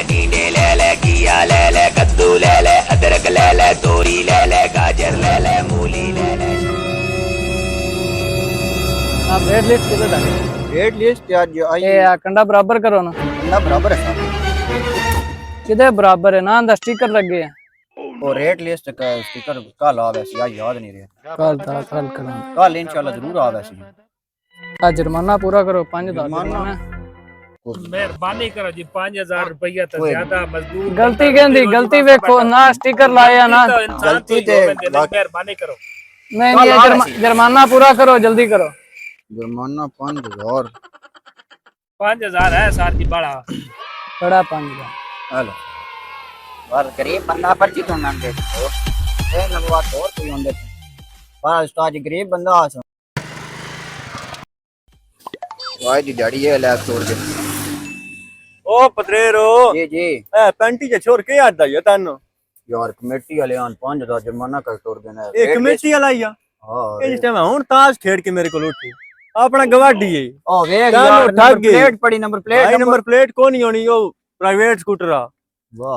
टींडे ले ले, घिया ले ले, कद्दू ले ले, अदरक ले ले, तोरी ले ले, गाजर ले ले, मूली ले ले। आप रेट लिस्ट किधर डाले? रेट लिस्ट आज आई ये कंडा बराबर करो ना। ना बराबर है साहब। किधर बराबर है ना, अंदर स्टिकर लगे हैं। और रेट लिस्ट का स्टिकर कल आ वैसे आज याद नहीं रहा। कल था, कल करो। कल इंशाल्लाह जरूर आ वैसे। आज जुर्माना पूरा करो, 5000 जुर्माना। मेहरबानी करो जी, 5000 रुपया तो ज्यादा मजदूर गलती कहंदी, गलती देखो ना, स्टिकर लाया ना। गलती ते मेहरबानी करो। नहीं नहीं, जुर्माना पूरा करो, जल्दी करो। जुर्माना 5000 5000 है सार की बड़ा बड़ा 5000। हेलो बार गरीब बंदा पर्ची तो ना दे दो ए लगवा तो और कोई होंदे पर उस्ताद गरीब बंदा आसो वाई दी डैडी है लैब तोड़ के ओ पत्रेरो जी जी ए पेंटी जे छोड़ के आता है तानो यार कमेटी वाले आन 5000 जुर्माना कर तोड़ देना है ए कमेटी वाला आया हां ए जिस टाइम हुन ताश खेड़ के मेरे को उठी अपना गवाडी है ओ वेख जानो यार ठग गए। प्लेट पड़ी नंबर प्लेट भाई नंबर प्लेट कौन ही होनी वो प्राइवेट स्कूटर आ वाह